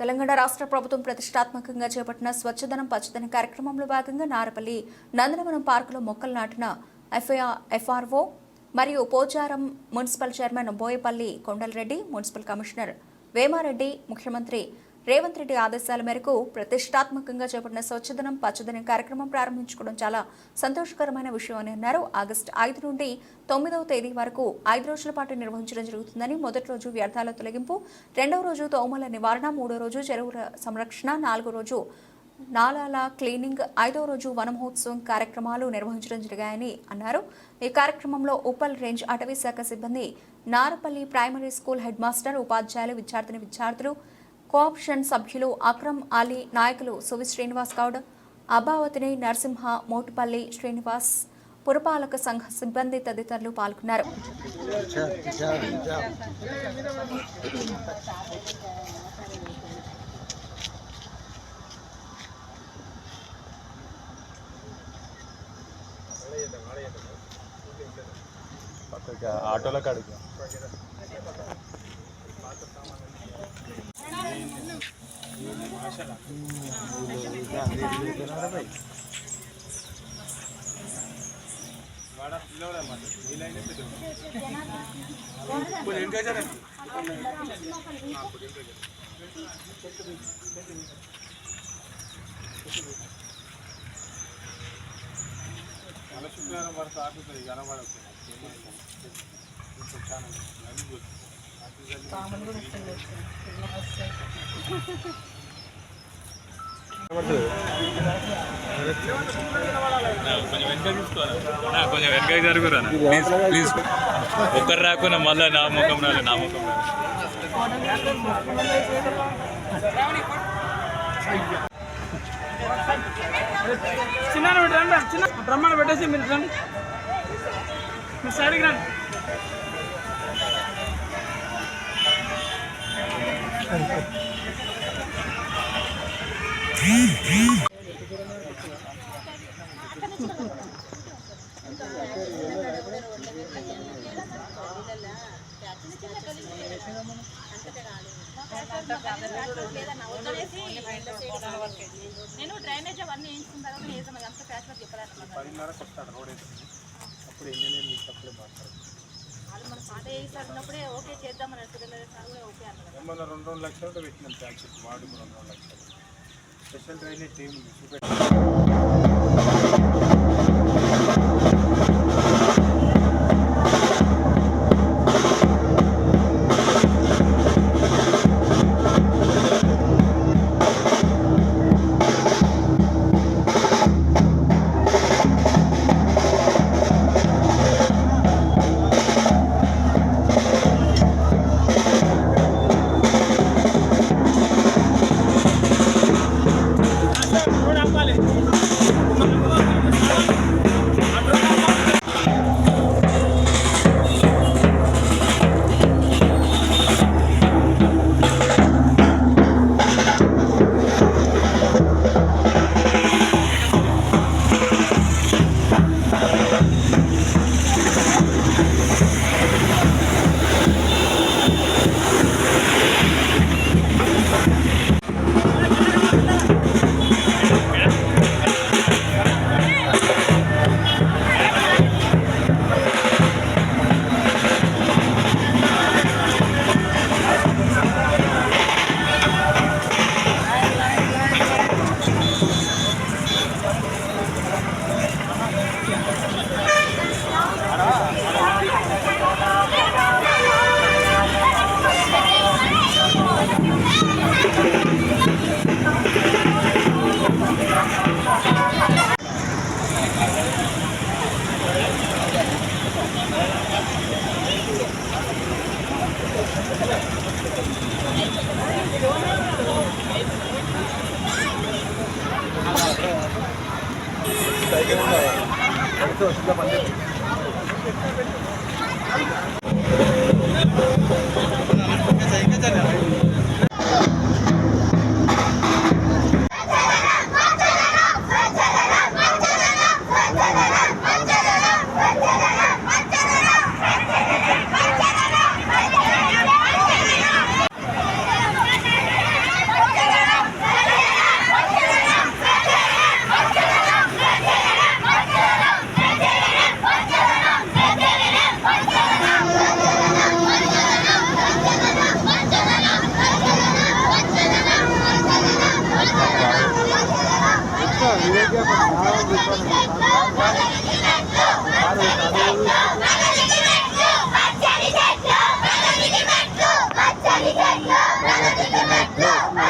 తెలంగాణ రాష్ట్ర ప్రభుత్వం ప్రతిష్టాత్మకంగా చేపట్టిన స్వచ్ఛదనం పచ్చదనం కార్యక్రమంలో భాగంగా నారపల్లి నందనవనం పార్కులో మొక్కలు నాటిన ఎఫ్ఆర్ఓ మరియు Pocharam municipal chairman Boyapalli Kondal Reddy, municipal commissioner Vemareddy, ముఖ్యమంత్రి రేవంత్ రెడ్డి ఆదేశాల మేరకు ప్రతిష్టాత్మకంగా చేపట్టిన స్వచ్ఛదనం పచ్చదనం కార్యక్రమం ప్రారంభించుకోవడం చాలా సంతోషకరమైన విషయం అని అన్నారు. ఆగస్టు 5 నుండి 9వ తేదీ వరకు 5 రోజుల పాటు నిర్వహించడం జరుగుతుందని. మొదటి రోజు వ్యర్థాల తొలగింపు, రెండవ రోజు దోమల నివారణ, మూడో రోజు చెరువుల సంరక్షణ, నాలుగో రోజు నాలాల క్లీనింగ్, 5వ రోజు వన మహోత్సవం కార్యక్రమాలు నిర్వహించడం జరిగాయని అన్నారు. ఈ కార్యక్రమంలో ఉప్పల్ రేంజ్ అటవీ శాఖ సిబ్బంది, Narapally primary school head master, ఉపాధ్యాయులు, విద్యార్థులు, కోఆప్షన్ సభ్యులు అక్రమ్ అలీ, నాయకులు సువి శ్రీనివాస్ గౌడ్, అబావతిని నరసింహ, మోటుపల్లి శ్రీనివాస్, పురపాలక సంఘ సిబ్బంది తదితరులు పాల్గొన్నారు. ఆటోలో కడుగు శుక్రవారం వరకు ఆకుతుంది కనబడుతుంది. కొంచెం వెనక జరుగురా ప్లీజ్. ఒక్కరు రాకుండా మళ్ళీ నా ముఖం రాలే. చిన్న చిన్న బ్రహ్మాండ పెట్టేసి మీరు రండి, మీరు సైడ్కి రండి. నేను డ్రైనేజ్ అవన్నీ వేయించుకున్న తర్వాత వేసాను. అంత ప్యాచ్ వర్క్ చెప్పలేదు. 10:30కి వస్తాడు రోడ్ వేసుకుని. అప్పుడు ఇంజనీర్ అప్పుడే మాట్లాడతారు. వాళ్ళు మన పాత వేసారు ఉన్నప్పుడే ఓకే చేద్దామని కూడా ఓకే అన్నారు. మన 2 లక్షలతో పెట్టినాం ప్యాచ్ వార్డుకు 2 లక్షలు. స్పెషల్ డ్రైనేజ్ టీమ్ చూపెట్టి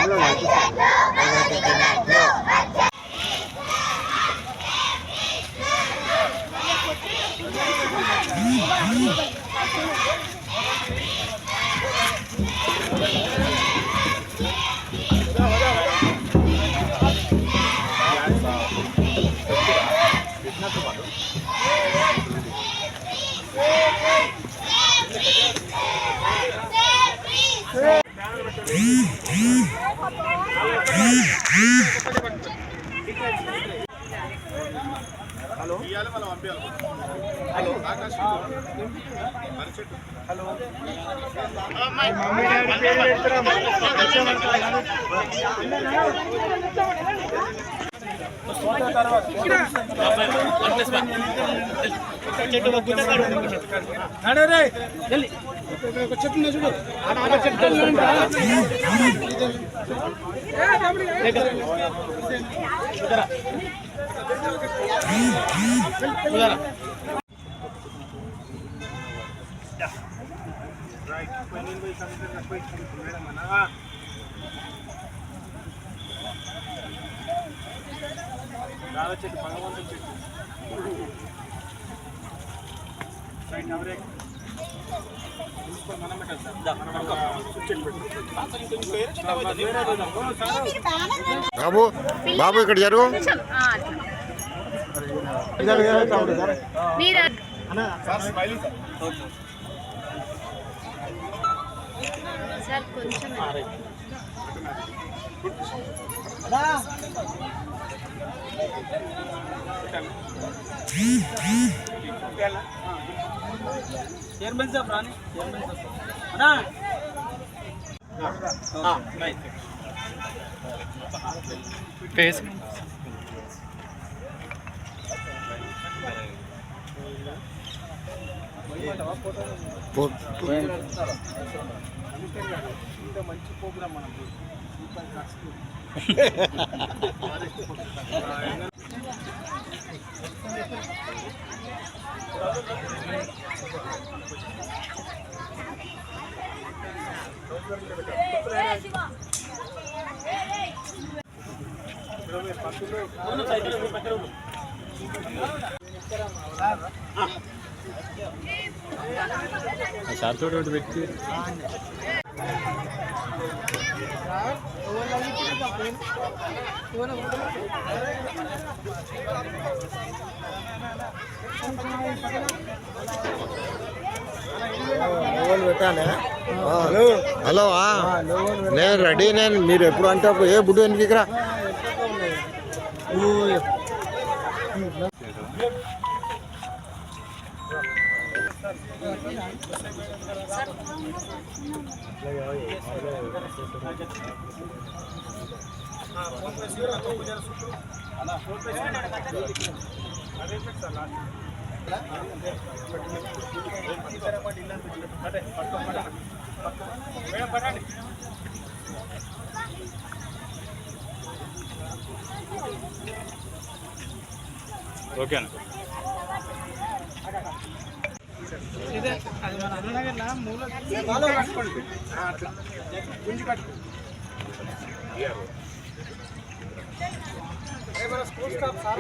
చెట్టు చూడు చెట్టు చెట్టు భగవంతుని చెట్టు రైట్ అవరే మనం బాబు బాబు ఇక్కడ జరుగు సార్ కొంచెం చైర్మన్ సాబ్ రాని చైర్మన్ ఫేస్ మంచి ప్రోగ్రామ్ మనం సార్ తోటి వ్యక్తి హలో నేను రెడీ నేను మీరు ఎప్పుడు అంటే అప్పుడు ఏ బుడ్డు ఎందుకు ఇక్కడ ఓకేనా ఇదే అది మన అన్ననగర్లా మూల కట్టుకోండి గుంజి కట్టుకోండి స్కూల్ స్టాఫ్ సార్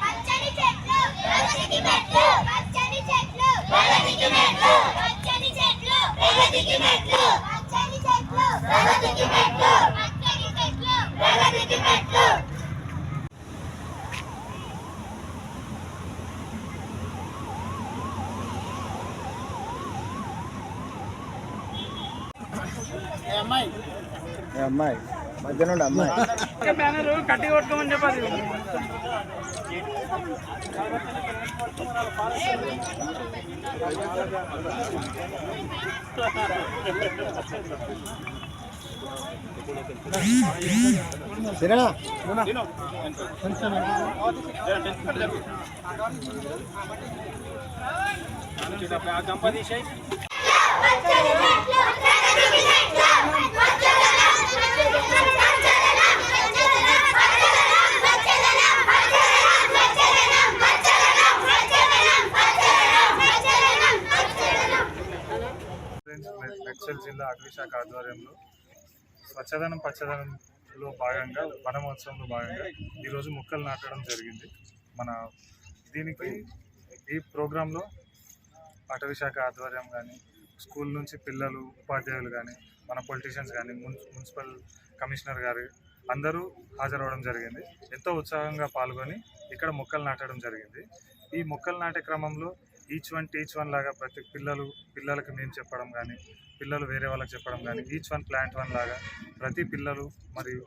పచ్చని చెట్లు ప్రగతికి మెట్లు పచ్చని చెట్లు ప్రగతికి మెట్లు పచ్చని చెట్లు ప్రగతికి మెట్లు పచ్చని చెట్లు ప్రగతికి మెట్లు పచ్చని చెట్లు ప్రగతికి మెట్లు అమ్మాయి మధ్యలో అమ్మాయి బ్యానర్ కట్టి కొట్టుకోమని చెప్పాలి తిననా గంపదీశాయి పచ్చని చెట్లు ప్రగతికి మెట్లు పచ్చదనం పచ్చదనం పచ్చదనం పచ్చదనం పచ్చదనం పచ్చదనం మేడ్చల్ జిల్లా అటవీ శాఖ ఆధ్వర్యంలో స్వచ్ఛదనం పచ్చదనంలో భాగంగా వనమహోత్సవంలో భాగంగా ఈరోజు మొక్కలు నాటడం జరిగింది. దీనికి ఈ ప్రోగ్రాంలో అటవీ శాఖ ఆధ్వర్యం కానీ, స్కూల్ నుంచి పిల్లలు, ఉపాధ్యాయులు కానీ, మన పొలిటీషియన్స్ కానీ, మున్సిపల్ కమిషనర్ గారు అందరూ హాజరవడం జరిగింది. ఎంతో ఉత్సాహంగా పాల్గొని ఇక్కడ మొక్కలు నాటడం జరిగింది. ఈ మొక్కలు నాటే క్రమంలో ఈచ్ వన్ లాగా ప్రతి పిల్లలకు నేను చెప్పడం కానీ, పిల్లలు వేరే వాళ్ళకి చెప్పడం కానీ, ఈచ్ వన్ ప్లాంట్ వన్ లాగా ప్రతి పిల్లలు మరియు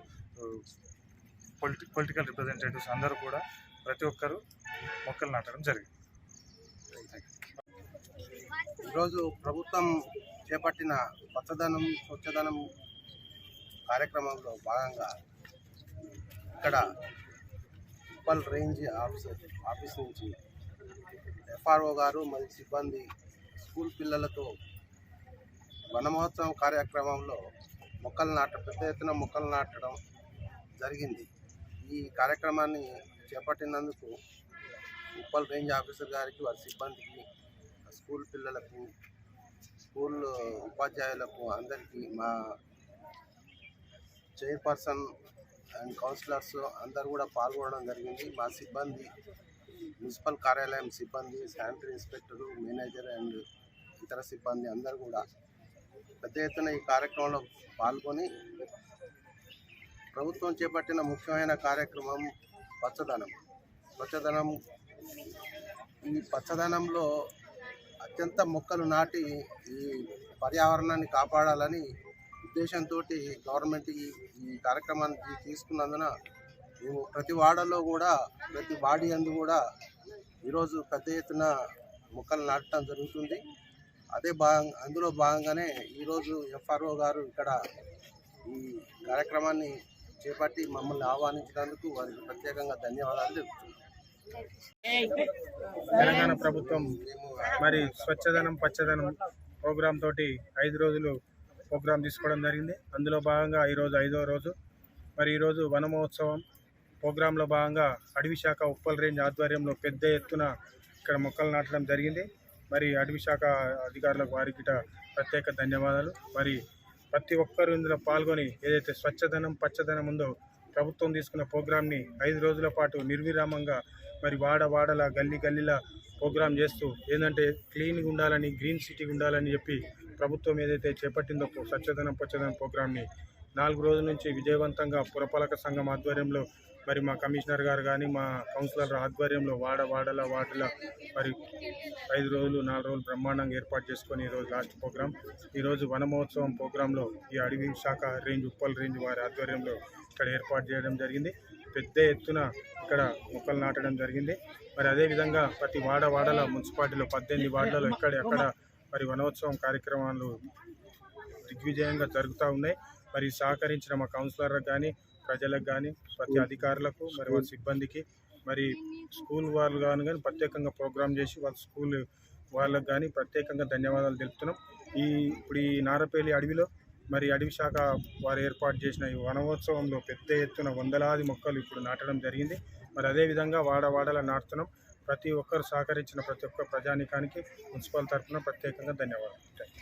పొలిటికల్ రిప్రజెంటేటివ్స్ అందరూ కూడా ప్రతి ఒక్కరూ మొక్కలు నాటడం జరిగింది. ఈరోజు ప్రభుత్వం చేపట్టిన పచ్చదనం స్వచ్ఛదనం కార్యక్రమంలో భాగంగా ఇక్కడ ఉప్పల్ రేంజ్ ఆఫీస్ నుంచి FRO గారు మరియు సిబ్బంది స్కూల్ పిల్లలతో వనమహోత్సవం కార్యక్రమంలో పెద్ద ఎత్తున మొక్కలు నాటడం జరిగింది. ఈ కార్యక్రమాన్ని చేపట్టినందుకు ఉప్పల్ రేంజ్ ఆఫీసర్ గారికి, వారి సిబ్బందికి, స్కూల్ పిల్లలకు, స్కూల్ ఉపాధ్యాయులకు అందరికీ, మా చైర్పర్సన్ అండ్ కౌన్సిలర్స్ అందరూ కూడా పాల్గొనడం జరిగింది. మా సిబ్బంది, మున్సిపల్ కార్యాలయం సిబ్బంది, శానిటరీ ఇన్స్పెక్టరు, మేనేజర్ అండ్ ఇతర సిబ్బంది అందరూ కూడా పెద్ద ఎత్తున ఈ కార్యక్రమంలో పాల్గొని ప్రభుత్వం చేపట్టిన ముఖ్యమైన కార్యక్రమం స్వచ్ఛదనం. ఈ పచ్చదనంలో అత్యంత మొక్కలు నాటి ఈ పర్యావరణాన్ని కాపాడాలని ఉద్దేశంతో గవర్నమెంట్ ఈ కార్యక్రమాన్ని తీసుకున్నందున మేము ప్రతి వాడలో కూడా, ప్రతి వాడి అందు కూడా ఈరోజు పెద్ద ఎత్తున మొక్కలు నాటడం జరుగుతుంది. అందులో భాగంగానే ఈరోజు FRO గారు ఇక్కడ ఈ కార్యక్రమాన్ని చేపట్టి మమ్మల్ని ఆహ్వానించినందుకు వారికి ప్రత్యేకంగా ధన్యవాదాలు తెలుపుతున్నాం. తెలంగాణ ప్రభుత్వం మరి స్వచ్ఛదనం పచ్చదనం ప్రోగ్రాం తోటి 5 రోజులు ప్రోగ్రాం తీసుకోవడం జరిగింది. అందులో భాగంగా ఈరోజు 5వ రోజు. మరి ఈరోజు వన మహోత్సవం ప్రోగ్రాంలో భాగంగా అటవీ శాఖ ఉప్పల్ రేంజ్ ఆధ్వర్యంలో పెద్ద ఎత్తున ఇక్కడ మొక్కలు నాటడం జరిగింది. మరి అటవీ శాఖ అధికారులకు వారికి ప్రత్యేక ధన్యవాదాలు. మరి ప్రతి ఒక్కరూ ఇందులో పాల్గొని ఏదైతే స్వచ్ఛదనం పచ్చదనం ఉందో ప్రభుత్వం తీసుకున్న ప్రోగ్రాంని 5 రోజుల పాటు నిర్విరామంగా మరి వాడల గల్లీలా ప్రోగ్రాం చేస్తూ ఏంటంటే క్లీన్గా ఉండాలని, గ్రీన్ సిటీ ఉండాలని చెప్పి ప్రభుత్వం ఏదైతే చేపట్టిందో స్వచ్ఛదనం పచ్చదనం ప్రోగ్రాంని 4 రోజుల నుంచి విజయవంతంగా పురపాలక సంఘం ఆధ్వర్యంలో మరి మా కమిషనర్ గారు కానీ, మా కౌన్సిలర్ ఆధ్వర్యంలో వాడల మరి 5 రోజులు 4 రోజులు బ్రహ్మాండంగా ఏర్పాటు చేసుకొని ఈరోజు లాస్ట్ ప్రోగ్రాం. ఈరోజు వన మహోత్సవం ప్రోగ్రాంలో ఈ అటవీ శాఖ రేంజ్ ఉప్పల్ రేంజ్ వారి ఆధ్వర్యంలో ఇక్కడ ఏర్పాటు చేయడం జరిగింది. పెద్ద ఎత్తున ఇక్కడ మొక్కలు నాటడం జరిగింది. మరి అదేవిధంగా ప్రతి వాడల మున్సిపాలిటీలో 18 వార్డులలో అక్కడ మరి వనోత్సవం కార్యక్రమాలు దిగ్విజయంగా జరుగుతూ ఉన్నాయి. మరి సహకరించిన మా కౌన్సిలర్లకు కానీ, ప్రజలకు కానీ, ప్రతి అధికారులకు, మరి వారి సిబ్బందికి, మరి స్కూల్ వాళ్ళు కానీ ప్రత్యేకంగా ప్రోగ్రాం చేసి వాళ్ళ స్కూల్ వాళ్ళకు కానీ ప్రత్యేకంగా ధన్యవాదాలు తెలుపుతున్నాం. ఇప్పుడు ఈ నారపల్లి అడవిలో మరి అటవీ శాఖ వారు ఏర్పాటు చేసిన ఈ వనమహోత్సవంలో పెద్ద ఎత్తున వందలాది మొక్కలు ఇప్పుడు నాటడం జరిగింది. మరి అదేవిధంగా వాడల నాటుతున్నాం. ప్రతి ఒక్కరు సహకరించిన ప్రతి ఒక్క ప్రజానీకానికి మున్సిపల్ తరఫున ప్రత్యేకంగా ధన్యవాదాలు.